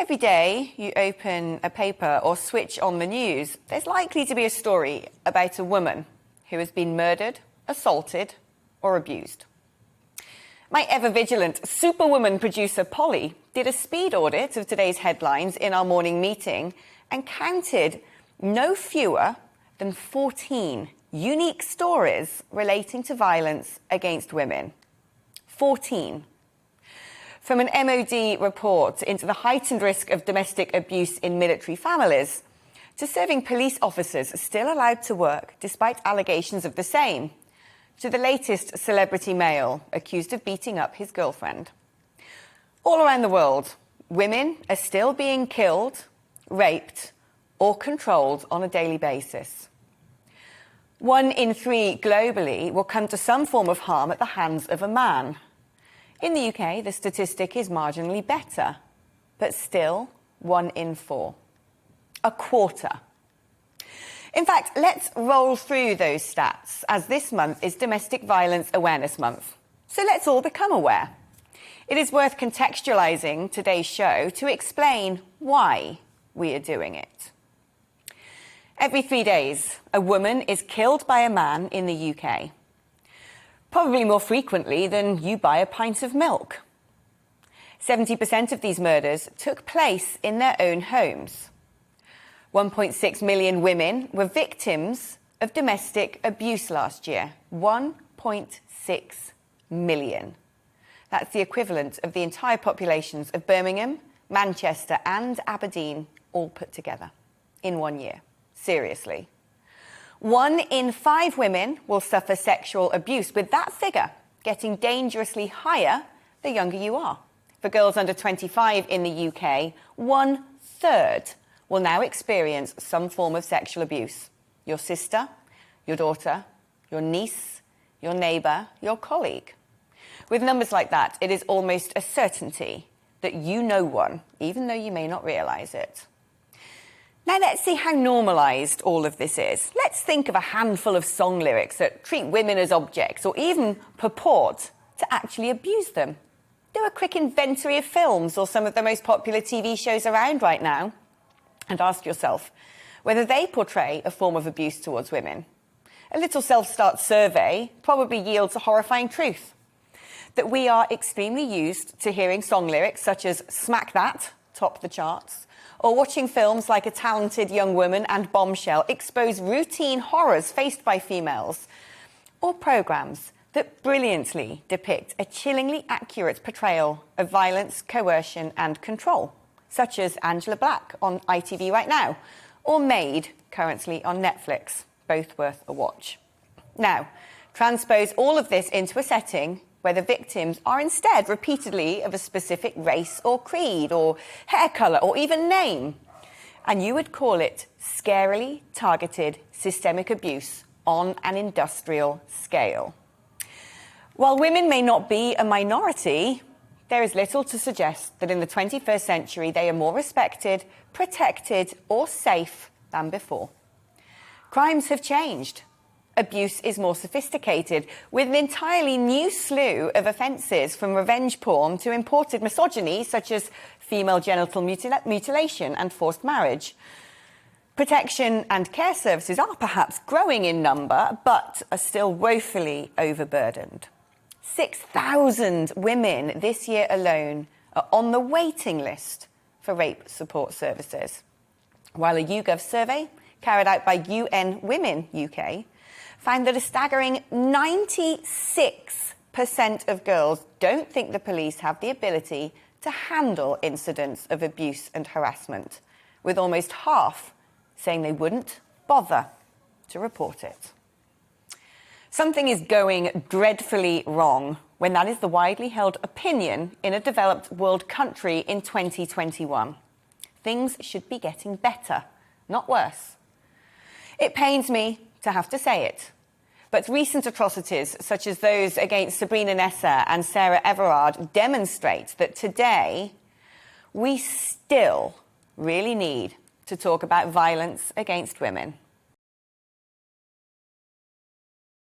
Every day you open a paper or switch on the news, there's likely to be a story about a woman who has been murdered, assaulted or abused. My ever-vigilant superwoman producer Polly did a speed audit of today's headlines in our morning meeting and counted no fewer than 14 unique stories relating to violence against women. 14. From an MOD report into the heightened risk of domestic abuse in military families, to serving police officers still allowed to work despite allegations of the same, to the latest celebrity male accused of beating up his girlfriend. All around the world, women are still being killed, raped, or controlled on a daily basis. 1 in 3 globally will come to some form of harm at the hands of a man. In the UK, the statistic is marginally better, but still 1 in 4. A quarter. In fact, let's roll through those stats, as this month is Domestic Violence Awareness Month. So let's all become aware. It is worth contextualising today's show to explain why we are doing it. Every 3 days, a woman is killed by a man in the UK. Probably more frequently than you buy a pint of milk. 70% of these murders took place in their own homes. 1.6 million women were victims of domestic abuse last year. 1.6 million. That's the equivalent of the entire populations of Birmingham, Manchester and Aberdeen all put together in 1 year. Seriously. 1 in 5 women will suffer sexual abuse, with that figure getting dangerously higher the younger you are. For girls under 25 in the UK, 1/3 will now experience some form of sexual abuse. Your sister, your daughter, your niece, your neighbour, your colleague. With numbers like that, it is almost a certainty that you know one, even though you may not realise it. Now let's see how normalised all of this is. Let's think of a handful of song lyrics that treat women as objects or even purport to actually abuse them. Do a quick inventory of films or some of the most popular TV shows around right now and ask yourself whether they portray a form of abuse towards women. A little self-start survey probably yields a horrifying truth: that we are extremely used to hearing song lyrics such as "Smack That" top the charts, or watching films like A Talented Young Woman and Bombshell expose routine horrors faced by females, or programmes that brilliantly depict a chillingly accurate portrayal of violence, coercion and control, such as Angela Black on ITV right now, or Maid, currently on Netflix, both worth a watch. Now, transpose all of this into a setting where the victims are instead repeatedly of a specific race or creed or hair colour or even name, and you would call it scarily targeted systemic abuse on an industrial scale. While women may not be a minority, there is little to suggest that in the 21st century they are more respected, protected or safe than before. Crimes have changed. Abuse is more sophisticated, with an entirely new slew of offences, from revenge porn to imported misogyny such as female genital mutilation and forced marriage. Protection and care services are perhaps growing in number, but are still woefully overburdened. 6,000 women this year alone are on the waiting list for rape support services, while a YouGov survey carried out by UN Women UK found that a staggering 96% of girls don't think the police have the ability to handle incidents of abuse and harassment, with almost half saying they wouldn't bother to report it. Something is going dreadfully wrong when that is the widely held opinion in a developed world country in 2021. Things should be getting better, not worse. It pains me to have to say it, but recent atrocities such as those against Sabrina, Nessa and Everard demonstrate that today we still really need to talk about violence against women.